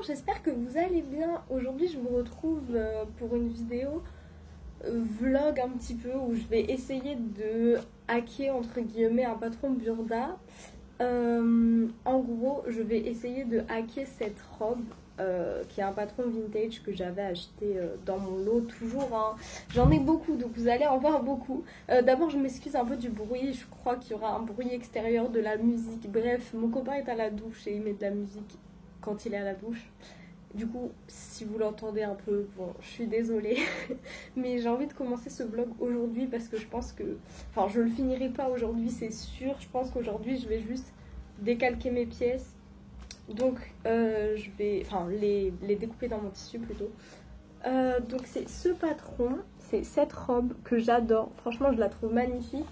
j'espère que vous allez bien. Aujourd'hui je vous retrouve pour une vidéo vlog un petit peu où je vais essayer de hacker entre guillemets un patron Burda. En gros je vais essayer de hacker cette robe qui est un patron vintage que j'avais acheté dans mon lot toujours hein. J'en ai beaucoup donc vous allez en voir beaucoup. D'abord je m'excuse un peu du bruit, je crois qu'il y aura un bruit extérieur de la musique. Bref, mon copain est à la douche et il met de la musique quand il est à la douche. Du coup, si vous l'entendez un peu, bon, je suis désolée. Mais j'ai envie de commencer ce vlog aujourd'hui parce que je pense que... Enfin, je le finirai pas aujourd'hui, c'est sûr. Je pense qu'aujourd'hui, je vais juste décalquer mes pièces. Donc, je vais... Enfin, les découper dans mon tissu plutôt. Donc, c'est ce patron, c'est cette robe que j'adore. Franchement, je la trouve magnifique.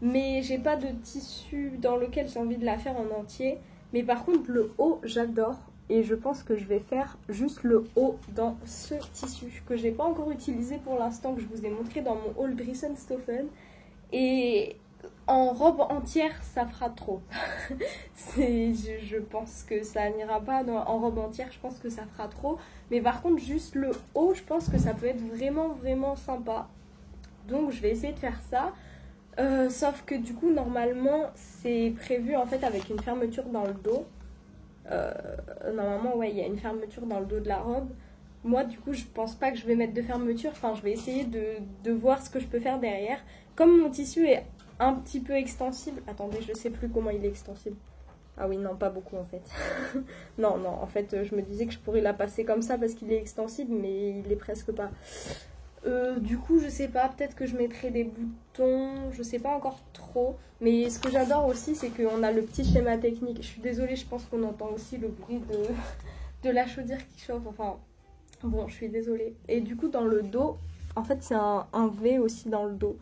Mais j'ai pas de tissu dans lequel j'ai envie de la faire en entier. Mais par contre, le haut, j'adore. Et je pense que je vais faire juste le haut dans ce tissu que j'ai pas encore utilisé pour l'instant, que je vous ai montré dans mon haul Drissenstoffen. Et en robe entière, ça fera trop. Je pense que ça n'ira pas en robe entière, je pense que ça fera trop. Mais par contre, juste le haut, je pense que ça peut être vraiment sympa. Donc je vais essayer de faire ça. Sauf que du coup, normalement, c'est prévu en fait avec une fermeture dans le dos. Normalement ouais il y a une fermeture dans le dos de la robe. Moi du coup je pense pas que je vais mettre de fermeture, enfin je vais essayer de voir ce que je peux faire derrière. Comme mon tissu est un petit peu extensible, attendez je sais plus comment il est extensible. Ah oui non pas beaucoup en fait. non en fait je me disais que je pourrais la passer comme ça parce qu'il est extensible mais il est presque pas. Du coup je sais pas, peut-être que je mettrai des boutons, je sais pas encore trop. Mais ce que j'adore aussi c'est qu'on a le petit schéma technique. Je suis désolée, je pense qu'on entend aussi le bruit de la chaudière qui chauffe. Enfin bon, je suis désolée. Et du coup dans le dos, en fait c'est un V aussi dans le dos.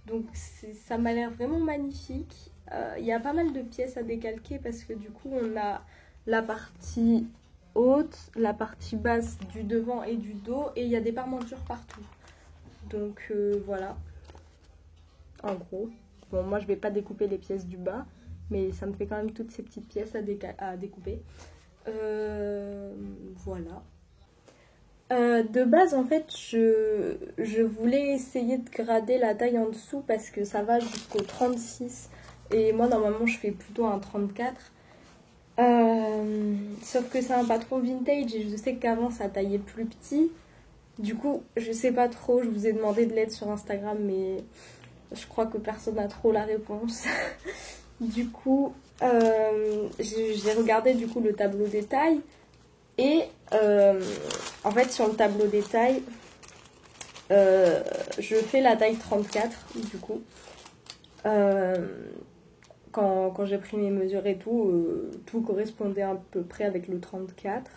Donc ça m'a l'air vraiment magnifique. Il y a pas mal de pièces à décalquer parce que du coup on a la partie haute, la partie basse du devant et du dos. Et il y a des parmentures partout. Donc voilà, en gros. Bon, moi je vais pas découper les pièces du bas, mais ça me fait quand même toutes ces petites pièces à découper. Voilà. De base, en fait, je voulais essayer de grader la taille en dessous parce que ça va jusqu'au 36. Et moi, normalement, je fais plutôt un 34. Sauf que c'est un patron vintage et je sais qu'avant, ça taillait plus petit. Du coup, je sais pas trop, je vous ai demandé de l'aide sur Instagram, mais je crois que personne n'a trop la réponse. Du coup, j'ai regardé du coup le tableau des tailles. Et en fait, sur le tableau des tailles, je fais la taille 34, du coup. Quand j'ai pris mes mesures et tout, tout correspondait à peu près avec le 34.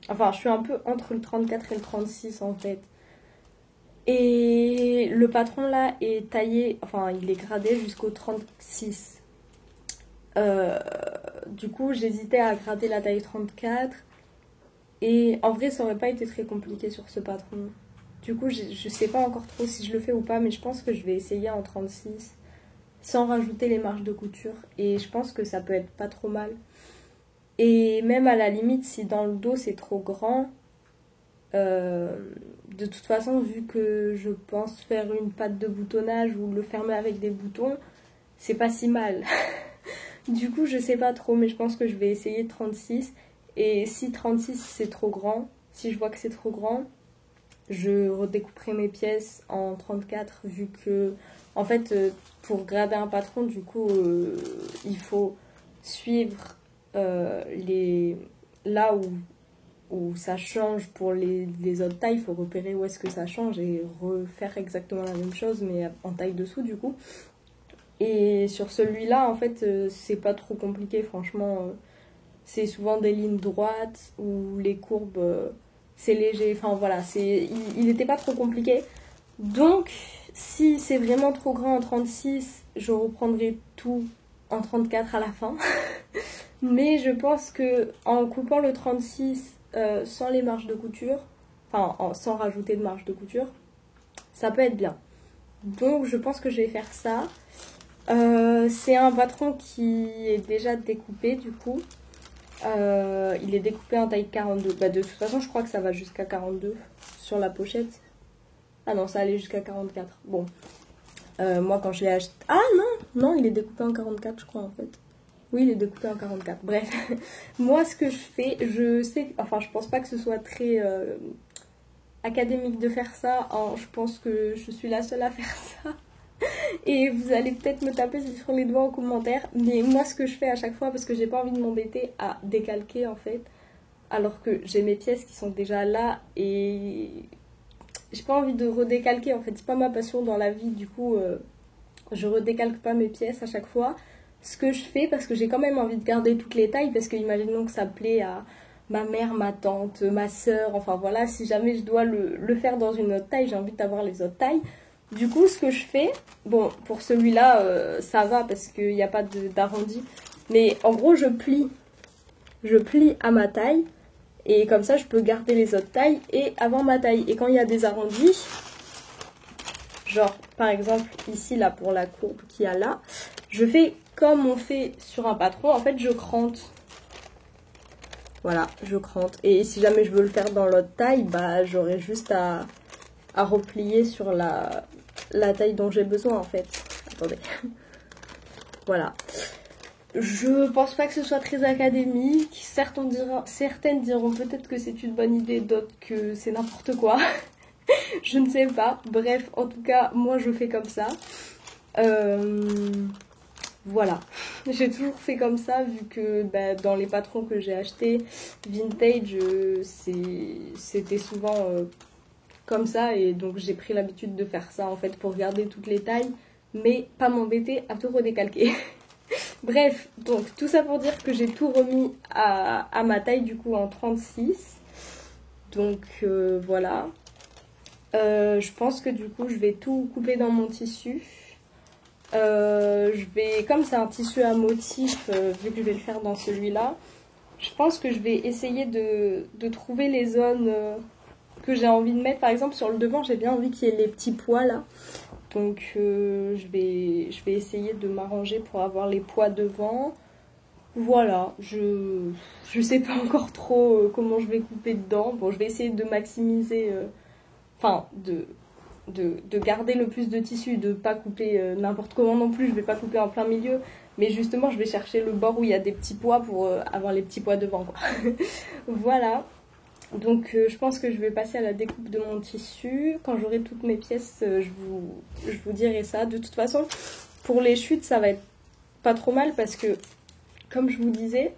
Enfin, je suis un peu entre le 34 et le 36 en fait. Et le patron là est taillé, enfin il est gradé jusqu'au 36. Du coup, j'hésitais à grader la taille 34. Et en vrai, ça aurait pas été très compliqué sur ce patron. Du coup, je sais pas encore trop si je le fais ou pas, mais je pense que je vais essayer en 36 sans rajouter les marges de couture. Et je pense que ça peut être pas trop mal. Et même à la limite, si dans le dos c'est trop grand, de toute façon, vu que je pense faire une patte de boutonnage ou le fermer avec des boutons, c'est pas si mal. Du coup, je sais pas trop, mais je pense que je vais essayer 36. Et si 36 c'est trop grand, si je vois que c'est trop grand, je redécouperai mes pièces en 34, vu que, en fait, pour grader un patron, du coup, il faut suivre là où ça change pour les autres tailles. Il faut repérer où est-ce que ça change et refaire exactement la même chose mais en taille dessous du coup. Et sur celui-là en fait c'est pas trop compliqué franchement. C'est souvent des lignes droites ou les courbes c'est léger, enfin voilà, il n'était pas trop compliqué. Donc si c'est vraiment trop grand en 36, je reprendrai tout en 34 à la fin. Mais je pense que en coupant le 36 sans les marges de couture, enfin sans rajouter de marge de couture, ça peut être bien. Donc je pense que je vais faire ça. C'est un patron qui est déjà découpé du coup. Il est découpé en taille 42. Bah, de toute façon, je crois que ça va jusqu'à 42 sur la pochette. Ah non, ça allait jusqu'à 44. Bon. Moi, quand je l'ai acheté... Ah non, il est découpé en 44, je crois, en fait. Oui, il est découpé en 44. Bref. Moi, ce que je fais, je sais... Enfin, je pense pas que ce soit très académique de faire ça. Je pense que je suis la seule à faire ça. Et vous allez peut-être me taper sur les doigts en commentaire. Mais moi, ce que je fais à chaque fois, parce que j'ai pas envie de m'embêter à décalquer, en fait, alors que j'ai mes pièces qui sont déjà là et j'ai pas envie de redécalquer. En fait, c'est pas ma passion dans la vie. Du coup, je redécalque pas mes pièces à chaque fois. Ce que je fais, parce que j'ai quand même envie de garder toutes les tailles, parce que imaginons que ça plaît à ma mère, ma tante, ma soeur, enfin voilà, si jamais je dois le faire dans une autre taille, j'ai envie d'avoir les autres tailles. Du coup, ce que je fais, bon, pour celui-là, ça va parce qu'il n'y a pas d'arrondi, mais en gros, je plie à ma taille, et comme ça, je peux garder les autres tailles et avoir ma taille. Et quand il y a des arrondis, genre, par exemple, ici, là, pour la courbe qu'il y a là, je fais comme on fait sur un patron, en fait, je crante. Voilà, je crante. Et si jamais je veux le faire dans l'autre taille, bah, j'aurai juste à replier sur la taille dont j'ai besoin, en fait. Attendez. Voilà. Je pense pas que ce soit très académique. Certaines diront peut-être que c'est une bonne idée, d'autres que c'est n'importe quoi. Je ne sais pas. Bref, en tout cas, moi je fais comme ça. Voilà. J'ai toujours fait comme ça, vu que dans les patrons que j'ai achetés, vintage, c'était souvent comme ça. Et donc j'ai pris l'habitude de faire ça en fait pour garder toutes les tailles, mais pas m'embêter à tout redécalquer. Bref, donc tout ça pour dire que j'ai tout remis à ma taille du coup en 36. Donc voilà. Je pense que du coup je vais tout couper dans mon tissu. Comme c'est un tissu à motif, vu que je vais le faire dans celui-là, je pense que je vais essayer de trouver les zones que j'ai envie de mettre. Par exemple sur le devant, j'ai bien envie qu'il y ait les petits pois là. Donc je vais essayer de m'arranger pour avoir les pois devant. Voilà, je sais pas encore trop comment je vais couper dedans. Bon, je vais essayer de maximiser, enfin de garder le plus de tissu, de pas couper n'importe comment non plus. Je vais pas couper en plein milieu, mais justement je vais chercher le bord où il y a des petits pois pour avoir les petits pois devant, quoi. Voilà. Donc je pense que je vais passer à la découpe de mon tissu. Quand j'aurai toutes mes pièces, je vous dirai ça. De toute façon, pour les chutes, ça va être pas trop mal parce que, comme je vous disais,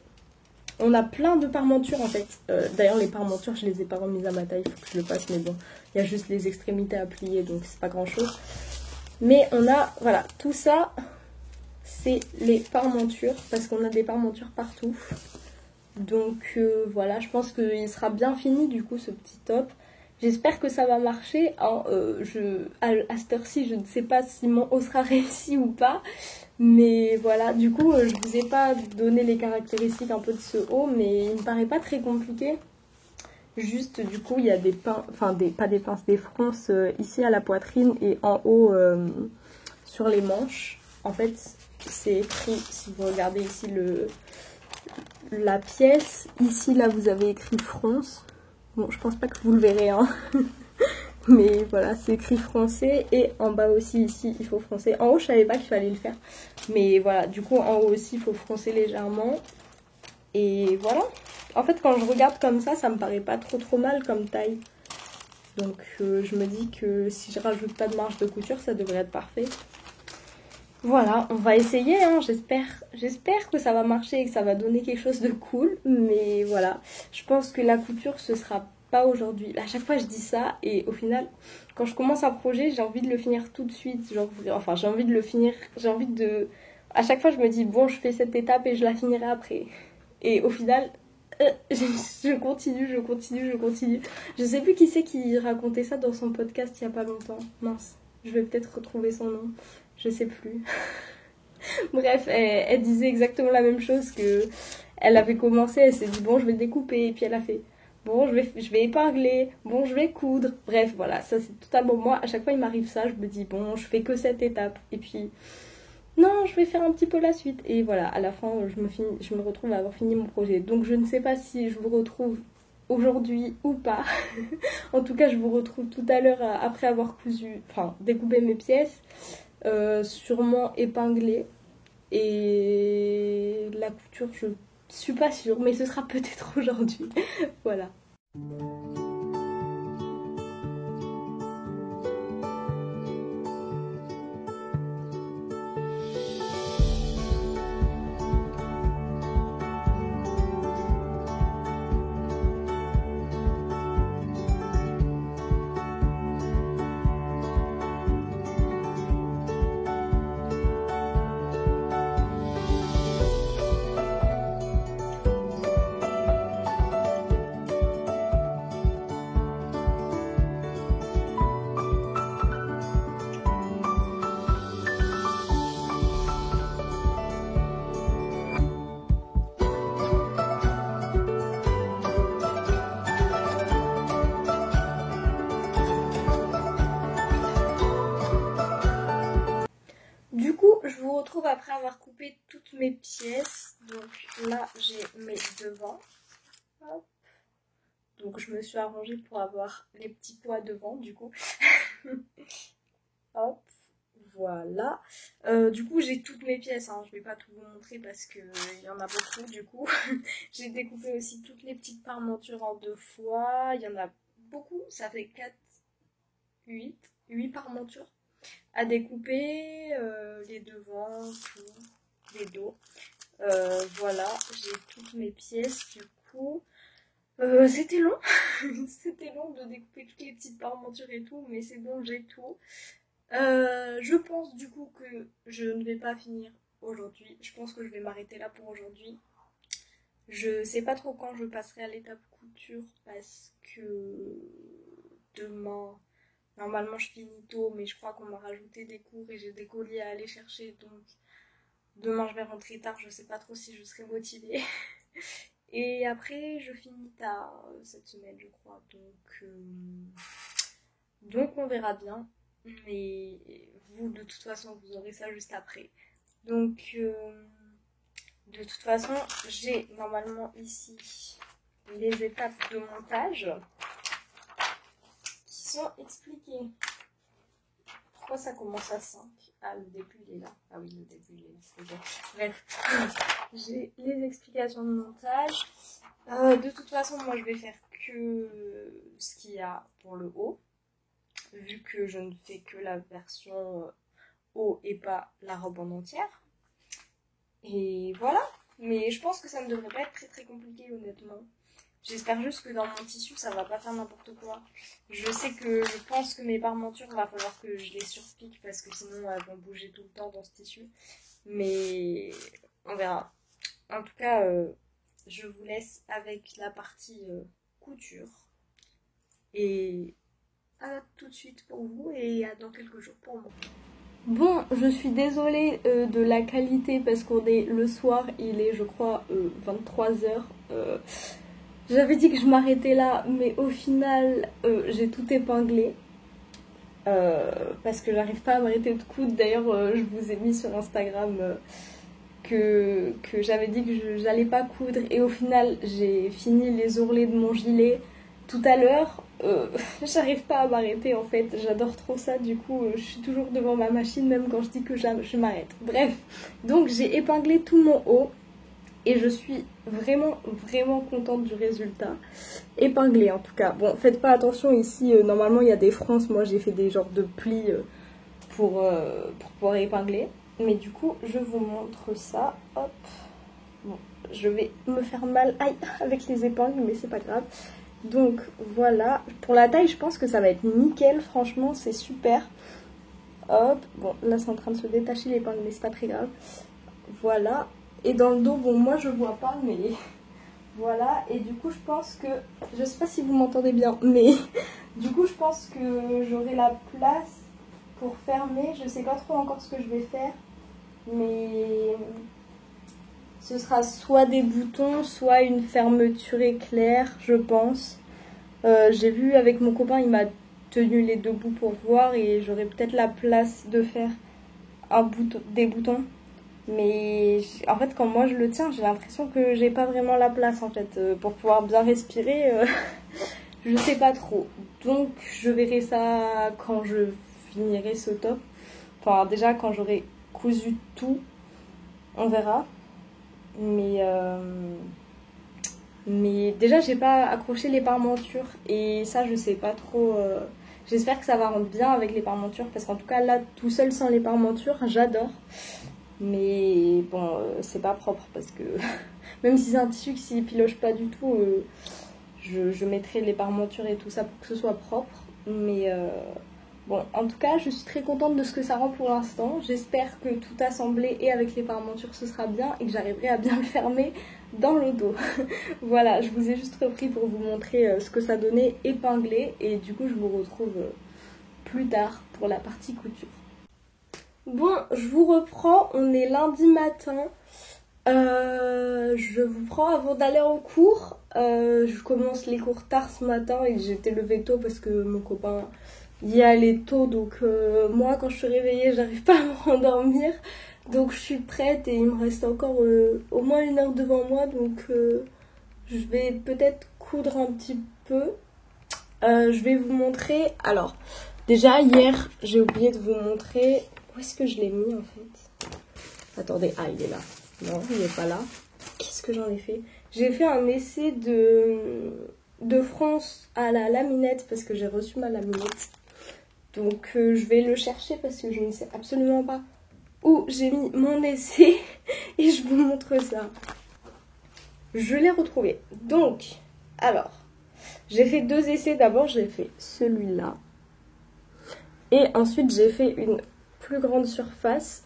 on a plein de parmentures en fait. D'ailleurs, les parmentures, je les ai pas remises à ma taille, il faut que je le passe, mais bon, il y a juste les extrémités à plier, donc c'est pas grand chose. Mais on a, voilà, tout ça, c'est les parmentures, parce qu'on a des parmentures partout. Donc voilà, je pense qu'il sera bien fini du coup ce petit top. J'espère que ça va marcher. Alors, à cette heure-ci, je ne sais pas si mon haut sera réussi ou pas. Mais voilà, du coup, je vous ai pas donné les caractéristiques un peu de ce haut, mais il me paraît pas très compliqué. Juste, du coup, il y a des pinces, enfin, pas des pinces, des fronces ici à la poitrine et en haut sur les manches. En fait, c'est écrit, si vous regardez ici la pièce, ici là vous avez écrit fronce. Bon, je pense pas que vous le verrez, hein. Mais voilà, c'est écrit froncer. Et en bas aussi, ici, il faut froncer. En haut, je savais pas qu'il fallait le faire. Mais voilà, du coup, en haut aussi, il faut froncer légèrement. Et voilà. En fait, quand je regarde comme ça me paraît pas trop mal comme taille. Donc, je me dis que si je rajoute pas de marge de couture, ça devrait être parfait. Voilà, on va essayer, hein, j'espère que ça va marcher et que ça va donner quelque chose de cool. Mais voilà, je pense que la couture, ce sera pas aujourd'hui. À chaque fois, je dis ça et au final, quand je commence un projet, j'ai envie de le finir tout de suite. Genre, enfin, j'ai envie de le finir, à chaque fois, je me dis, bon, je fais cette étape et je la finirai après. Et au final, je continue. Je sais plus qui c'est qui racontait ça dans son podcast il y a pas longtemps. Mince, je vais peut-être retrouver son nom. Je sais plus. Bref, elle disait exactement la même chose que elle avait commencé. Elle s'est dit bon, je vais découper. Et puis elle a fait bon, je vais épingler. Bon, je vais coudre. Bref, voilà, ça c'est totalement moi. À chaque fois, il m'arrive ça. Je me dis bon, je fais que cette étape. Et puis non, je vais faire un petit peu la suite. Et voilà, à la fin, je me retrouve à avoir fini mon projet. Donc je ne sais pas si je vous retrouve aujourd'hui ou pas. En tout cas, je vous retrouve tout à l'heure après avoir découpé mes pièces, sûrement épinglé. Et la couture, je suis pas sûre, mais ce sera peut-être aujourd'hui. Voilà. Du coup, je vous retrouve après avoir coupé toutes mes pièces. Donc là, j'ai mes devants. Hop. Donc je me suis arrangée pour avoir les petits pois devant, du coup. Hop, voilà. Du coup, j'ai toutes mes pièces, hein. Je vais pas tout vous montrer parce qu'il y en a beaucoup, du coup. J'ai découpé aussi toutes les petites parmentures en 2 fois. Il y en a beaucoup, ça fait 4, 8 parmentures à découper, les devants, tout, les dos. Voilà, j'ai toutes mes pièces du coup. C'était long, c'était long de découper toutes les petites parmentures et tout, mais c'est bon, j'ai tout. Je pense du coup que je ne vais pas finir aujourd'hui. Je pense que je vais m'arrêter là pour aujourd'hui. Je sais pas trop quand je passerai à l'étape couture parce que demain, normalement je finis tôt, mais je crois qu'on m'a rajouté des cours et j'ai des colis à aller chercher, donc demain je vais rentrer tard, je sais pas trop si je serai motivée. Et après je finis tard cette semaine je crois, donc on verra bien. Mais vous de toute façon vous aurez ça juste après. Donc de toute façon j'ai normalement ici les étapes de montage qui sont expliquées. Pourquoi ça commence à 5? Ah, le début il est là. Ah oui, le début il est là. Bref, j'ai les explications de montage. De toute façon, moi je vais faire que ce qu'il y a pour le haut, vu que je ne fais que la version haut et pas la robe en entière. Et voilà. Mais je pense que ça ne devrait pas être très très compliqué, honnêtement. J'espère juste que dans mon tissu, ça va pas faire n'importe quoi. Je pense que mes parmentures, va falloir que je les surpique parce que sinon elles vont bouger tout le temps dans ce tissu. Mais on verra. En tout cas, je vous laisse avec la partie couture. Et à tout de suite pour vous et à dans quelques jours pour moi. Bon, je suis désolée de la qualité parce qu'on est le soir, il est je crois 23h. J'avais dit que je m'arrêtais là, mais au final, j'ai tout épinglé. Parce que j'arrive pas à m'arrêter de coudre. D'ailleurs, je vous ai mis sur Instagram que j'avais dit que j'allais pas coudre. Et au final, j'ai fini les ourlets de mon gilet tout à l'heure. J'arrive pas à m'arrêter en fait. J'adore trop ça. Du coup, je suis toujours devant ma machine, même quand je dis que je m'arrête. Bref, donc j'ai épinglé tout mon haut. Et je suis vraiment, vraiment contente du résultat. Épinglé en tout cas. Bon, faites pas attention ici, normalement il y a des fronces. Moi j'ai fait des genres de plis pour pouvoir épingler. Mais du coup, je vous montre ça. Hop. Bon, je vais me faire mal avec les épingles, mais c'est pas grave. Donc voilà. Pour la taille, je pense que ça va être nickel. Franchement, c'est super. Hop. Bon, là c'est en train de se détacher l'épingle, mais c'est pas très grave. Voilà. Et dans le dos, bon moi je vois pas, mais voilà. Et du coup je pense que, je sais pas si vous m'entendez bien, mais du coup je pense que j'aurai la place pour fermer. Je sais pas trop encore ce que je vais faire, mais ce sera soit des boutons, soit une fermeture éclair, je pense. J'ai vu avec mon copain, il m'a tenu les deux bouts pour voir et j'aurai peut-être la place de faire des boutons. Mais en fait, quand moi je le tiens, j'ai l'impression que j'ai pas vraiment la place en fait pour pouvoir bien respirer. Je sais pas trop. Donc je verrai ça quand je finirai ce top. Enfin, déjà quand j'aurai cousu tout, on verra. Mais déjà, j'ai pas accroché les parmentures et ça, je sais pas trop. J'espère que ça va rendre bien avec les parmentures parce qu'en tout cas, là, tout seul sans les parmentures, j'adore. Mais bon, c'est pas propre parce que même si c'est un tissu qui s'y filoche pas du tout, je mettrai les parmentures et tout ça pour que ce soit propre. Mais bon, en tout cas, je suis très contente de ce que ça rend pour l'instant. J'espère que tout assemblé et avec les parmentures, ce sera bien et que j'arriverai à bien le fermer dans le dos. Voilà, je vous ai juste repris pour vous montrer ce que ça donnait épinglé. Et du coup, je vous retrouve plus tard pour la partie couture. Bon, je vous reprends, on est lundi matin. Je vous prends avant d'aller en cours. Je commence les cours tard ce matin et j'étais levée tôt parce que mon copain y allait tôt. Donc moi, quand je suis réveillée, j'arrive pas à me rendormir. Donc je suis prête et il me reste encore au moins 1 heure devant moi. Donc je vais peut-être coudre un petit peu. Je vais vous montrer. Alors, déjà hier, j'ai oublié de vous montrer. Où est-ce que je l'ai mis en fait? Attendez, ah il est là. Non, il n'est pas là. Qu'est-ce que j'en ai fait? J'ai fait un essai de France à la laminette parce que j'ai reçu ma laminette. Donc je vais le chercher parce que je ne sais absolument pas où j'ai mis mon essai et je vous montre ça. Je l'ai retrouvé. Donc, alors, j'ai fait 2 essais. D'abord, j'ai fait celui-là. Et ensuite, j'ai fait une plus grande surface.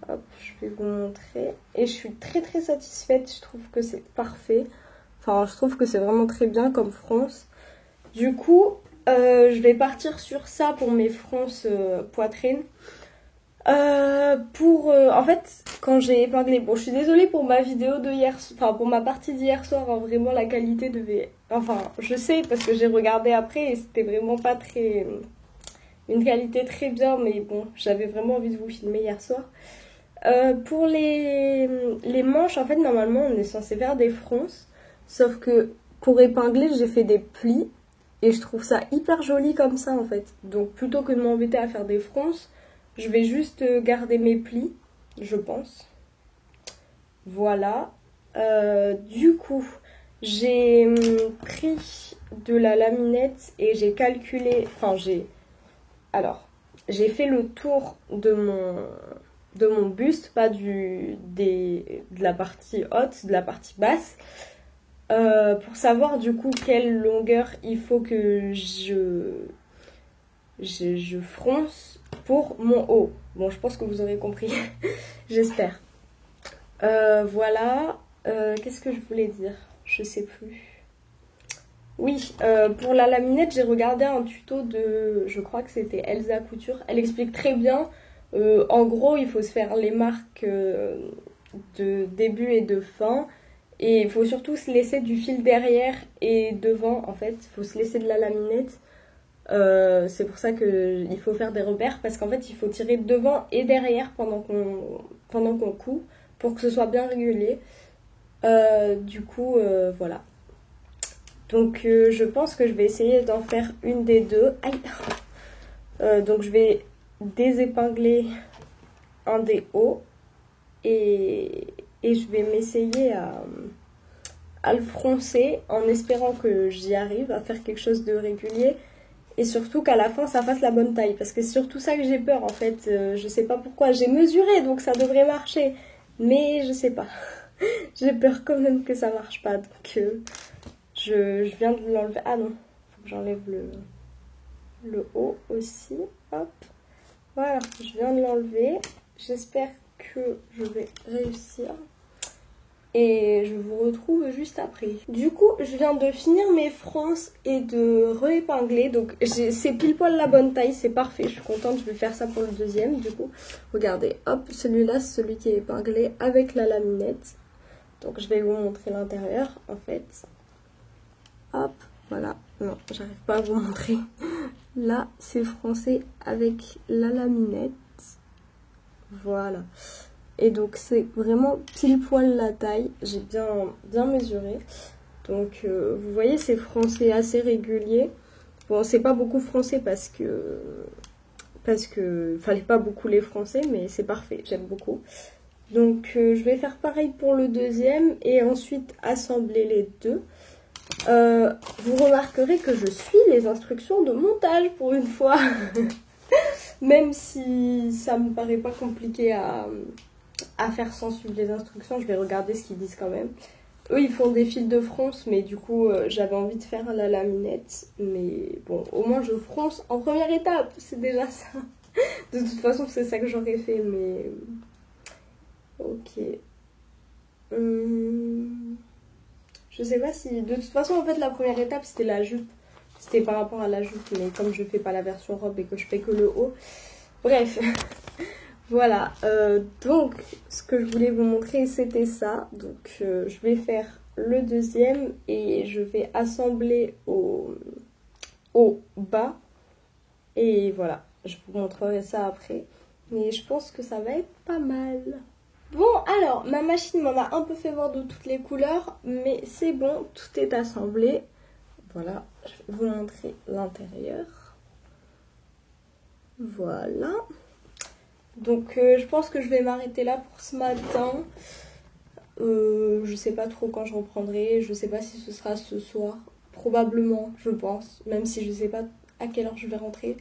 Hop, je vais vous montrer. Et je suis très très satisfaite. Je trouve que c'est parfait. Enfin, je trouve que c'est vraiment très bien comme fronce. Du coup, je vais partir sur ça pour mes fronces poitrine. En fait, quand j'ai épinglé... Bon, je suis désolée pour ma vidéo de hier... Enfin, pour ma partie d'hier soir. Hein, vraiment, la qualité devait... Enfin, je sais parce que j'ai regardé après et c'était vraiment pas très... Une qualité très bien, mais bon, j'avais vraiment envie de vous filmer hier soir. Pour les manches, en fait, normalement, on est censé faire des fronces. Sauf que pour épingler, j'ai fait des plis. Et je trouve ça hyper joli comme ça, en fait. Donc, plutôt que de m'embêter à faire des fronces, je vais juste garder mes plis, je pense. Voilà. Du coup, j'ai pris de la laminette et j'ai calculé... Enfin, j'ai fait le tour de mon buste, pas de la partie haute, de la partie basse, pour savoir du coup quelle longueur il faut que je fronce pour mon haut. Bon, je pense que vous aurez compris, j'espère. Voilà, qu'est-ce que je voulais dire? Je sais plus. Oui, pour la laminette, j'ai regardé un tuto de, je crois que c'était Elsa Couture. Elle explique très bien. En gros, il faut se faire les marques de début et de fin. Et il faut surtout se laisser du fil derrière et devant, en fait. Il faut se laisser de la laminette. C'est pour ça qu'il faut faire des repères. Parce qu'en fait, il faut tirer devant et derrière pendant qu'on coud. Pour que ce soit bien régulier. Du coup, voilà. Donc je pense que je vais essayer d'en faire une des deux. Aïe. Donc je vais désépingler un des hauts et je vais m'essayer à le froncer en espérant que j'y arrive à faire quelque chose de régulier et surtout qu'à la fin ça fasse la bonne taille parce que c'est surtout ça que j'ai peur en fait. Je sais pas pourquoi, j'ai mesuré donc ça devrait marcher mais je sais pas. J'ai peur quand même que ça marche pas donc... Je viens de l'enlever. Ah non, faut que j'enlève le haut aussi. Hop. Voilà, je viens de l'enlever. J'espère que je vais réussir. Et je vous retrouve juste après. Du coup, je viens de finir mes fronces et de réépingler. Donc, c'est pile poil la bonne taille. C'est parfait. Je suis contente. Je vais faire ça pour le deuxième. Du coup, regardez. Hop, celui-là, c'est celui qui est épinglé avec la laminette. Donc, je vais vous montrer l'intérieur, en fait. Hop, voilà. Non, j'arrive pas à vous montrer. Là, c'est froncé avec la laminette. Voilà. Et donc c'est vraiment pile poil la taille. J'ai bien mesuré. Donc vous voyez, c'est froncé assez régulier. Bon, c'est pas beaucoup froncé parce que fallait pas beaucoup les froncer, mais c'est parfait, j'aime beaucoup. Donc je vais faire pareil pour le deuxième et ensuite assembler les deux. Vous remarquerez que je suis les instructions de montage pour une fois. Même si ça me paraît pas compliqué à faire sans suivre les instructions, je vais regarder ce qu'ils disent quand même. Eux, ils font des fils de fronce, mais du coup, j'avais envie de faire la laminette. Mais bon, au moins, je fronce en première étape, c'est déjà ça. De toute façon, c'est ça que j'aurais fait, mais... Ok. Je sais pas si... De toute façon, en fait, la première étape, c'était la jupe. C'était par rapport à la jupe, mais comme je fais pas la version robe et que je fais que le haut... Bref. Voilà. Donc, ce que je voulais vous montrer, c'était ça. Donc, je vais faire le deuxième et je vais assembler au bas. Et voilà. Je vous montrerai ça après. Mais je pense que ça va être pas mal. Bon, alors, ma machine m'en a un peu fait voir de toutes les couleurs, mais c'est bon, tout est assemblé. Voilà, je vais vous montrer l'intérieur. Voilà. Donc, je pense que je vais m'arrêter là pour ce matin. Je sais pas trop quand je reprendrai, je sais pas si ce sera ce soir. Probablement, je pense, même si je sais pas à quelle heure je vais rentrer.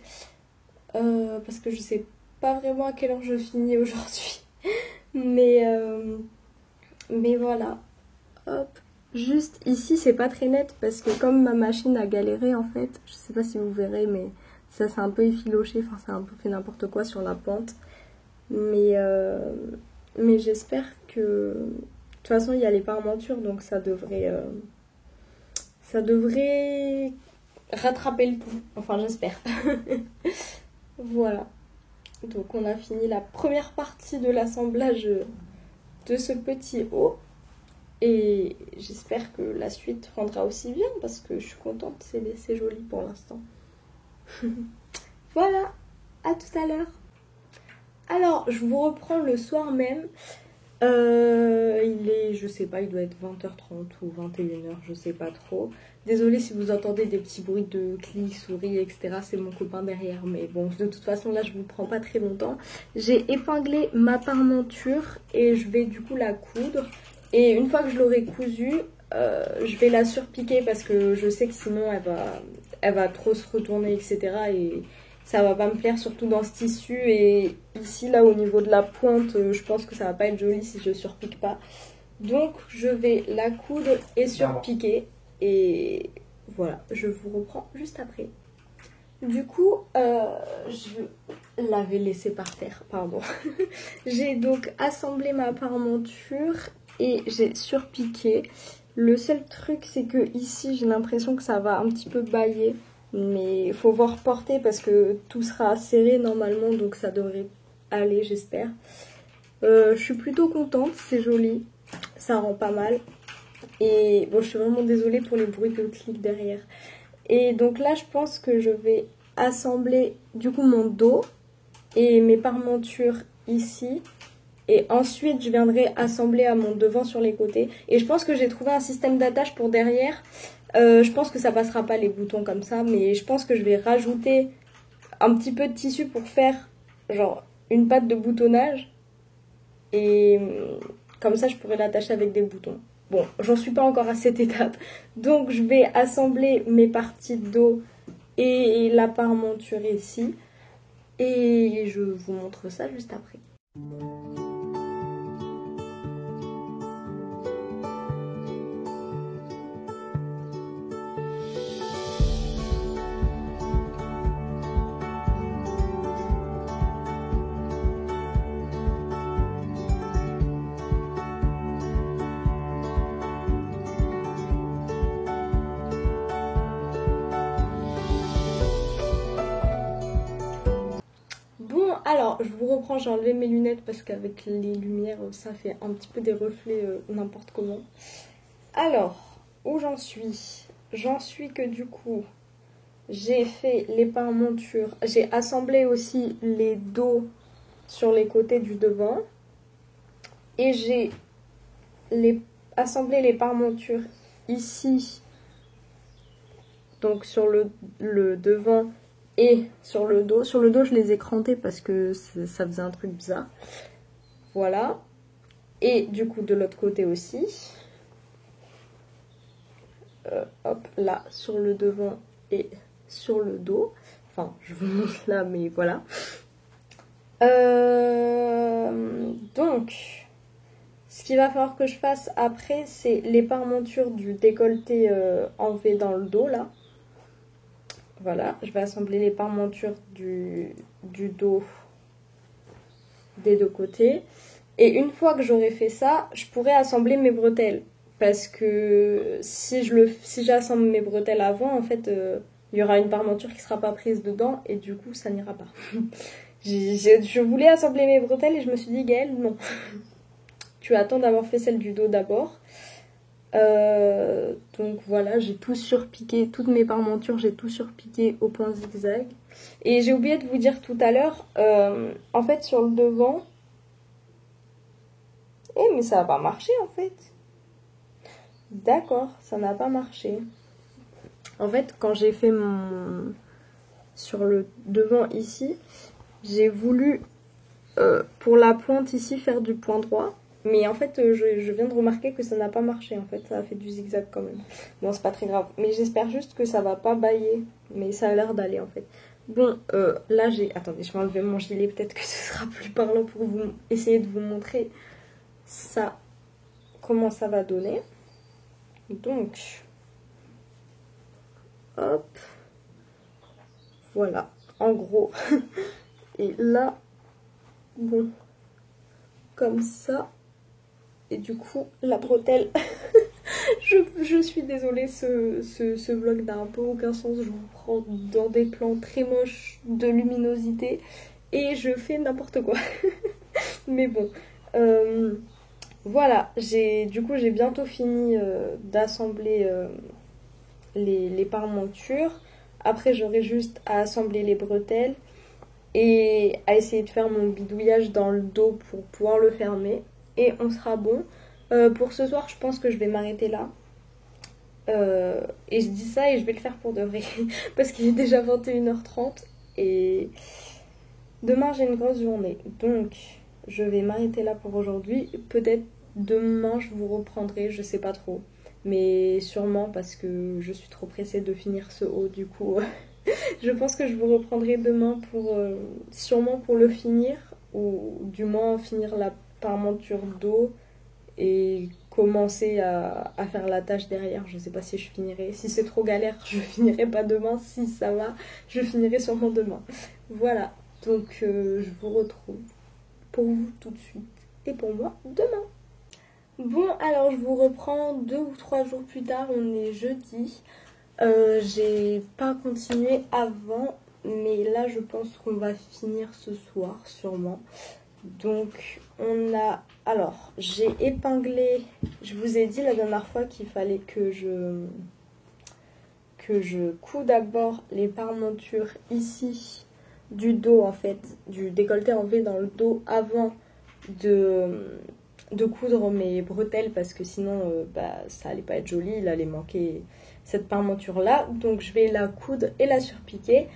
Parce que je sais pas vraiment à quelle heure je finis aujourd'hui. Mais voilà. Hop. Juste ici, c'est pas très net parce que comme ma machine a galéré en fait, je sais pas si vous verrez, mais ça c'est un peu effiloché, enfin c'est un peu fait n'importe quoi sur la pente. Mais j'espère que... De toute façon, il y a les parmentures, donc ça devrait rattraper le tout. Enfin, j'espère. Voilà. Donc on a fini la première partie de l'assemblage de ce petit haut. Et j'espère que la suite rendra aussi bien parce que je suis contente, c'est joli pour l'instant. Voilà, à tout à l'heure. Alors, je vous reprends le soir même. Il est, je sais pas, il doit être 20h30 ou 21h, je sais pas trop. Désolée si vous entendez des petits bruits de clics, souris, etc. C'est mon copain derrière, mais bon, de toute façon, là, je vous prends pas très longtemps. J'ai épinglé ma parmenture et je vais du coup la coudre. Et une fois que je l'aurai cousue, je vais la surpiquer parce que je sais que sinon, elle va trop se retourner, etc. Et ça va pas me plaire, surtout dans ce tissu. Et ici, là, au niveau de la pointe, je pense que ça va pas être joli si je surpique pas. Donc, je vais la coudre et surpiquer. Et voilà, je vous reprends juste après. Du coup, je l'avais laissé par terre, pardon. J'ai donc assemblé ma parmenture et j'ai surpiqué. Le seul truc, c'est que ici, j'ai l'impression que ça va un petit peu bâiller. Mais il faut voir porter parce que tout sera serré normalement, donc ça devrait aller, j'espère. Je suis plutôt contente, c'est joli, ça rend pas mal. Et bon, je suis vraiment désolée pour les bruits de clics derrière. Et donc là, je pense que je vais assembler du coup mon dos et mes parmentures ici. Et ensuite, je viendrai assembler à mon devant sur les côtés. Et je pense que j'ai trouvé un système d'attache pour derrière. Je pense que ça passera pas les boutons comme ça, mais je pense que je vais rajouter un petit peu de tissu pour faire genre une patte de boutonnage. Et comme ça, je pourrais l'attacher avec des boutons. Bon, j'en suis pas encore à cette étape. Donc, je vais assembler mes parties de dos et la parmenture ici. Et je vous montre ça juste après. Alors, je vous reprends, j'ai enlevé mes lunettes parce qu'avec les lumières, ça fait un petit peu des reflets n'importe comment. Alors, où j'en suis? J'en suis que du coup, j'ai fait les parmentures. J'ai assemblé aussi les dos sur les côtés du devant. Et j'ai assemblé les parmentures ici, donc sur le devant et sur le dos. Sur le dos, je les ai crantés parce que ça faisait un truc bizarre. Voilà. Et du coup, de l'autre côté aussi. Hop, là, sur le devant et sur le dos. Enfin, je vous montre là, mais voilà. Donc, ce qu'il va falloir que je fasse après, c'est les parmentures du décolleté enlevé dans le dos, là. Voilà, je vais assembler les parmentures du dos des deux côtés. Et une fois que j'aurai fait ça, je pourrai assembler mes bretelles. Parce que si j'assemble mes bretelles avant, en fait, il y aura une parmenture qui ne sera pas prise dedans et du coup, ça n'ira pas. Je voulais assembler mes bretelles et je me suis dit, Gaëlle, non. Tu attends d'avoir fait celle du dos d'abord. Donc voilà, j'ai tout surpiqué, toutes mes parmentures, j'ai tout surpiqué au point zigzag. Et j'ai oublié de vous dire tout à l'heure, en fait, sur le devant... Eh, mais ça n'a pas marché, en fait. D'accord, ça n'a pas marché. En fait, quand j'ai fait sur le devant ici, j'ai voulu, pour la pointe ici, faire du point droit. Mais en fait, je viens de remarquer que ça n'a pas marché, en fait. Ça a fait du zigzag quand même. Bon, c'est pas très grave. Mais j'espère juste que ça va pas bailler. Mais ça a l'air d'aller, en fait. Bon, là, Attendez, je vais enlever mon gilet. Peut-être que ce sera plus parlant pour essayer de vous montrer ça, comment ça va donner. Donc, hop, voilà, en gros. Et là, bon, comme ça. Et du coup, la bretelle, je suis désolée, ce vlog n'a un peu aucun sens. Je vous prends dans des plans très moches de luminosité et je fais n'importe quoi. Mais bon, voilà, du coup j'ai bientôt fini d'assembler les parmentures. Après j'aurai juste à assembler les bretelles et à essayer de faire mon bidouillage dans le dos pour pouvoir le fermer. Et on sera bon. Pour ce soir je pense que je vais m'arrêter là. Et je dis ça et je vais le faire pour de vrai. Parce qu'il est déjà 21h30 et demain j'ai une grosse journée. Donc je vais m'arrêter là pour aujourd'hui. Peut-être demain je vous reprendrai, je sais pas trop. Mais sûrement parce que je suis trop pressée de finir ce haut. Du coup, je pense que je vous reprendrai demain sûrement pour le finir. Ou du moins finir la parmenture dos et commencer à faire la tâche derrière. Je sais pas si je finirai. Si c'est trop galère, je finirai pas demain. Si ça va, je finirai sûrement demain. Voilà. Donc je vous retrouve pour vous tout de suite et pour moi demain. Bon, alors je vous reprends 2 ou 3 jours plus tard, on est jeudi. J'ai pas continué avant, mais là je pense qu'on va finir ce soir sûrement. Donc alors j'ai épinglé, je vous ai dit la dernière fois qu'il fallait que je couds d'abord les parmentures ici du dos, en fait, du décolleté enlevé dans le dos avant de coudre mes bretelles, parce que sinon ça allait pas être joli, il allait manquer cette parmenture là. Donc je vais la coudre et la surpiquer.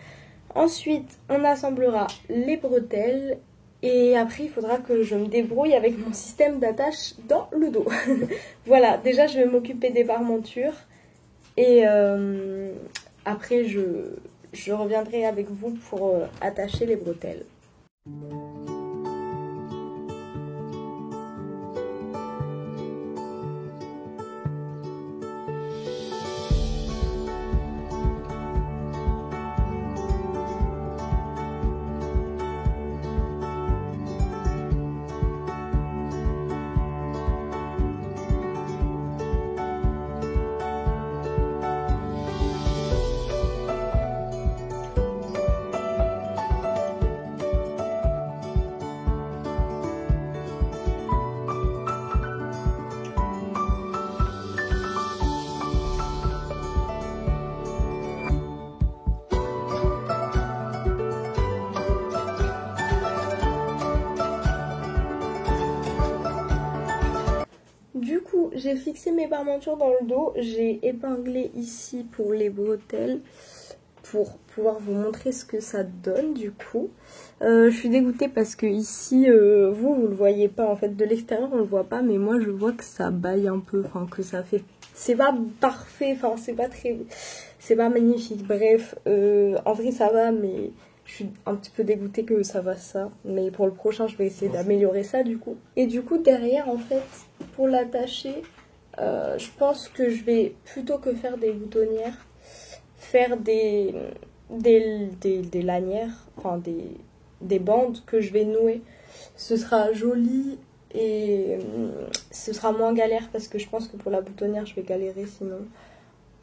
Ensuite on assemblera les bretelles et après il faudra que je me débrouille avec mon système d'attache dans le dos. Voilà, déjà je vais m'occuper des parmentures et après je reviendrai avec vous pour attacher les bretelles. j'ai fixé mes parmentures dans le dos. J'ai épinglé ici pour les bretelles pour pouvoir vous montrer ce que ça donne du coup. Je suis dégoûtée parce que ici, vous le voyez pas en fait. De l'extérieur on le voit pas, mais moi je vois que ça baille un peu, enfin que ça fait... C'est pas parfait, enfin c'est pas très... C'est pas magnifique, bref. En vrai ça va, mais je suis un petit peu dégoûtée que ça va ça. Mais pour le prochain je vais essayer d'améliorer ça du coup. Et du coup derrière en fait, pour l'attacher, je pense que je vais plutôt que faire des boutonnières, faire des lanières, enfin des bandes que je vais nouer. Ce sera joli et ce sera moins galère parce que je pense que pour la boutonnière je vais galérer sinon.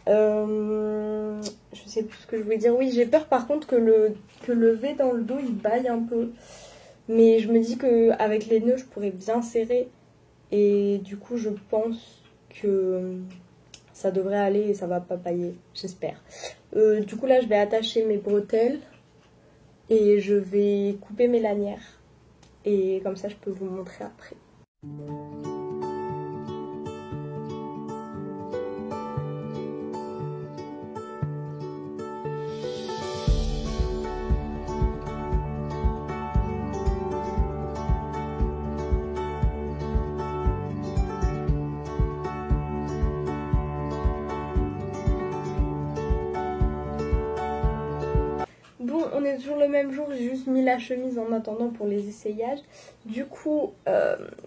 Je sais plus ce que je voulais dire. Oui, j'ai peur par contre que le V dans le dos il baille un peu. Mais je me dis qu'avec les nœuds je pourrais bien serrer. Et du coup je pense que ça devrait aller et ça va pas bailler, j'espère. Du coup là je vais attacher mes bretelles et je vais couper mes lanières. Et comme ça je peux vous montrer après. Bon, on est toujours le même jour, j'ai juste mis la chemise en attendant pour les essayages. Du coup,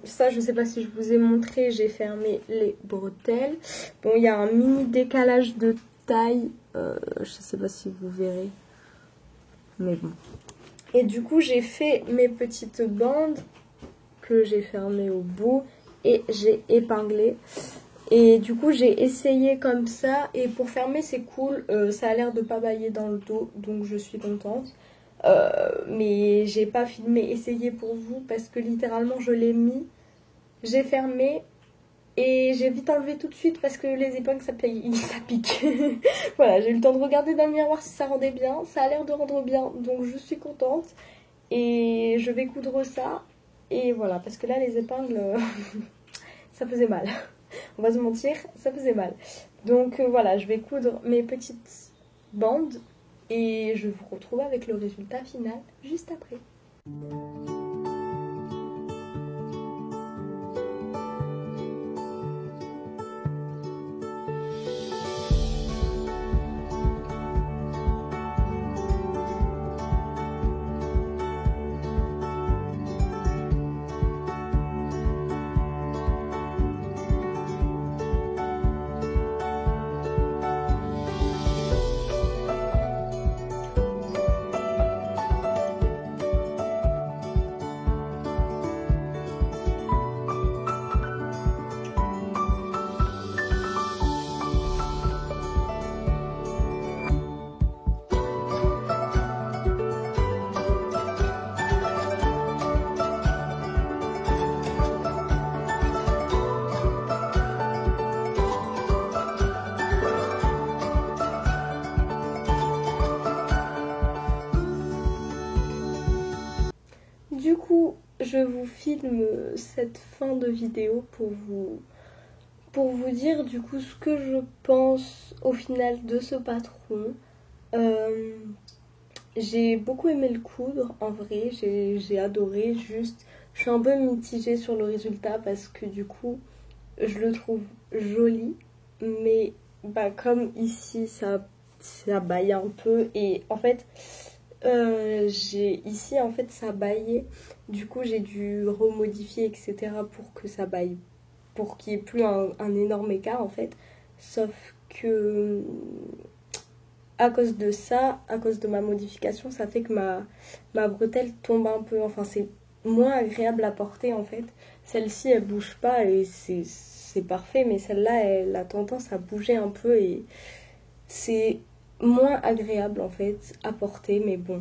ça je sais pas si je vous ai montré, j'ai fermé les bretelles. Bon, il y a un mini décalage de taille, je sais pas si vous verrez, mais bon. Et du coup, j'ai fait mes petites bandes que j'ai fermées au bout et j'ai épinglé. Et du coup j'ai essayé comme ça et pour fermer c'est cool, ça a l'air de pas bailler dans le dos donc je suis contente. Mais j'ai pas filmé essayer pour vous parce que littéralement je l'ai mis, j'ai fermé et j'ai vite enlevé tout de suite parce que les épingles ça pique. Voilà, j'ai eu le temps de regarder dans le miroir si ça rendait bien, ça a l'air de rendre bien donc je suis contente et je vais coudre ça. Et voilà, parce que là les épingles ça faisait mal. On va se mentir, ça faisait mal. Donc voilà, je vais coudre mes petites bandes et je vous retrouve avec le résultat final juste après. Du coup, je vous filme cette fin de vidéo pour vous dire du coup ce que je pense au final de ce patron. J'ai beaucoup aimé le coudre en vrai, j'ai adoré, juste je suis un peu mitigée sur le résultat parce que du coup je le trouve joli, mais bah, comme ici ça baille un peu et en fait ici en fait ça baillait, du coup j'ai dû remodifier etc pour que ça baille, pour qu'il n'y ait plus un énorme écart en fait, sauf que à cause de ça, à cause de ma modification, ça fait que ma bretelle tombe un peu, enfin c'est moins agréable à porter en fait. Celle-ci elle bouge pas et c'est parfait, mais celle-là elle a tendance à bouger un peu et c'est moins agréable en fait à porter, mais bon,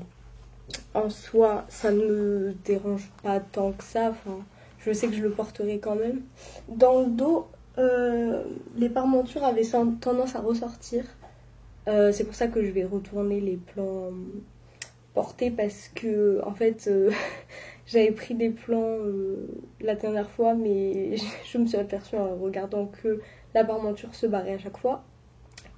en soi ça ne me dérange pas tant que ça, enfin je sais que je le porterai quand même. Dans le dos, les parmentures avaient tendance à ressortir. C'est pour ça que je vais retourner les plans portés parce que en fait J'avais pris des plans la dernière fois, mais je me suis aperçue en regardant que la parmenture se barrait à chaque fois.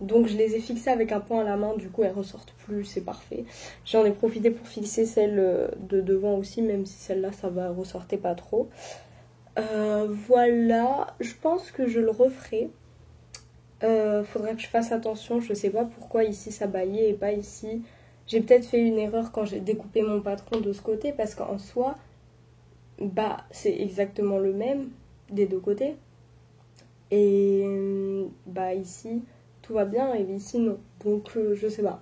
Donc je les ai fixées avec un point à la main, du coup elles ressortent plus, c'est parfait. J'en ai profité pour fixer celle de devant aussi, même si celle-là ça va ressortir pas trop. Voilà, je pense que je le referai. Faudrait que je fasse attention, je sais pas pourquoi ici ça baillait et pas ici. J'ai peut-être fait une erreur quand j'ai découpé mon patron de ce côté, parce qu'en soi, bah c'est exactement le même des deux côtés. Et bah ici tout va bien et ici non. Donc je sais pas.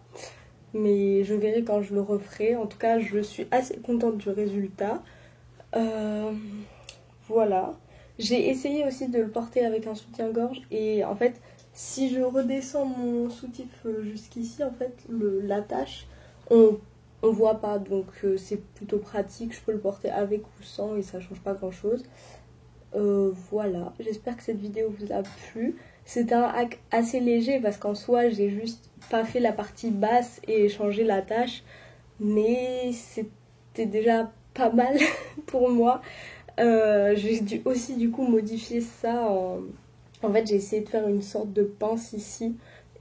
Mais je verrai quand je le referai. En tout cas, je suis assez contente du résultat. Voilà. J'ai essayé aussi de le porter avec un soutien-gorge. Et en fait, si je redescends mon soutif jusqu'ici, en fait, l'attache, on voit pas. Donc c'est plutôt pratique. Je peux le porter avec ou sans et ça change pas grand-chose. Voilà, j'espère que cette vidéo vous a plu. C'était un hack assez léger parce qu'en soi j'ai juste pas fait la partie basse et changé la tâche, mais c'était déjà pas mal pour moi. J'ai dû aussi du coup modifier ça en fait j'ai essayé de faire une sorte de pince ici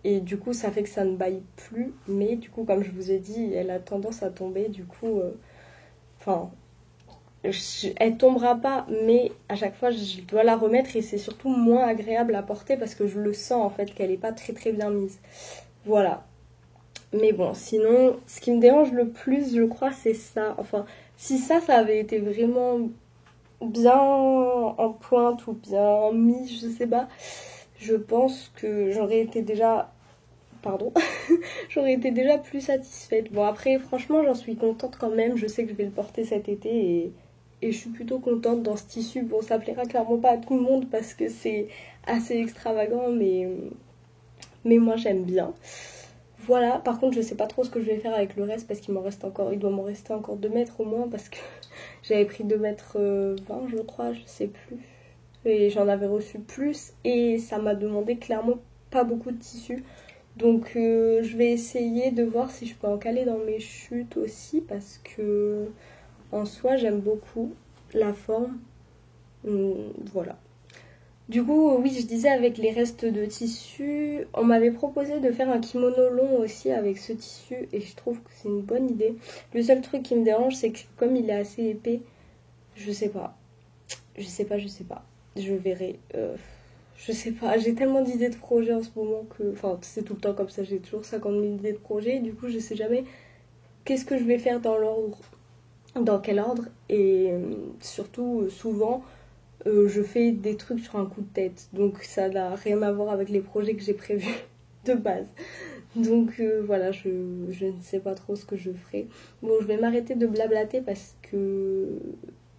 et du coup ça fait que ça ne baille plus, mais du coup comme je vous ai dit elle a tendance à tomber, du coup enfin elle tombera pas, mais à chaque fois je dois la remettre et c'est surtout moins agréable à porter parce que je le sens en fait qu'elle est pas très très bien mise. Voilà. Mais bon, sinon, ce qui me dérange le plus, je crois, c'est ça. Enfin, si ça avait été vraiment bien en pointe ou bien mis, je sais pas, je pense que j'aurais été déjà... Pardon, j'aurais été déjà plus satisfaite. Bon après franchement j'en suis contente quand même, je sais que je vais le porter cet été et je suis plutôt contente dans ce tissu. Bon ça plaira clairement pas à tout le monde parce que c'est assez extravagant mais moi j'aime bien. Voilà, par contre je sais pas trop ce que je vais faire avec le reste parce qu'il m'en reste encore, il doit m'en rester encore 2 mètres au moins parce que j'avais pris 2 mètres 20 je crois, je sais plus. Et j'en avais reçu plus et ça m'a demandé clairement pas beaucoup de tissu. Donc je vais essayer de voir si je peux en caler dans mes chutes aussi parce que en soi j'aime beaucoup la forme. Voilà. Du coup oui je disais avec les restes de tissu, on m'avait proposé de faire un kimono long aussi avec ce tissu et je trouve que c'est une bonne idée. Le seul truc qui me dérange c'est que comme il est assez épais, je sais pas. Je sais pas. Je verrai. Je sais pas, j'ai tellement d'idées de projets en ce moment que... Enfin, c'est tout le temps comme ça, j'ai toujours 50 000 idées de projets. Du coup, je sais jamais qu'est-ce que je vais faire dans l'ordre, dans quel ordre. Et surtout, souvent, je fais des trucs sur un coup de tête. Donc, ça n'a rien à voir avec les projets que j'ai prévus de base. Donc, voilà, je ne sais pas trop ce que je ferai. Bon, je vais m'arrêter de blablater parce que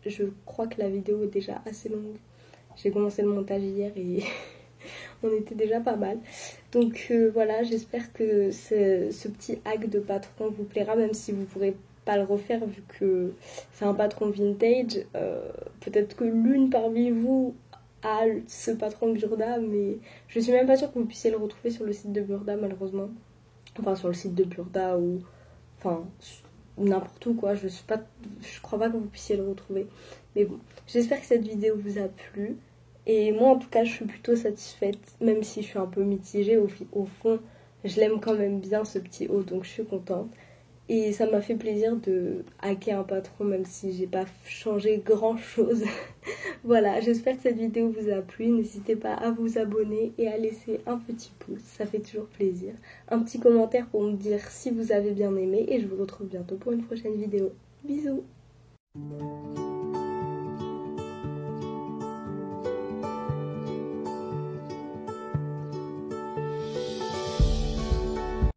je crois que la vidéo est déjà assez longue. J'ai commencé le montage hier et on était déjà pas mal. Donc voilà, j'espère que ce petit hack de patron vous plaira, même si vous pourrez pas le refaire vu que c'est un patron vintage. Peut-être que l'une parmi vous a ce patron Burda, mais je suis même pas sûre que vous puissiez le retrouver sur le site de Burda malheureusement. Enfin sur le site de Burda ou... Enfin n'importe où quoi, je crois pas que vous puissiez le retrouver. Mais bon, j'espère que cette vidéo vous a plu. Et moi en tout cas je suis plutôt satisfaite, même si je suis un peu mitigée au fond, je l'aime quand même bien ce petit haut, donc je suis contente. Et ça m'a fait plaisir de hacker un patron même si j'ai pas changé grand chose. Voilà, j'espère que cette vidéo vous a plu, n'hésitez pas à vous abonner et à laisser un petit pouce, ça fait toujours plaisir. Un petit commentaire pour me dire si vous avez bien aimé et je vous retrouve bientôt pour une prochaine vidéo. Bisous!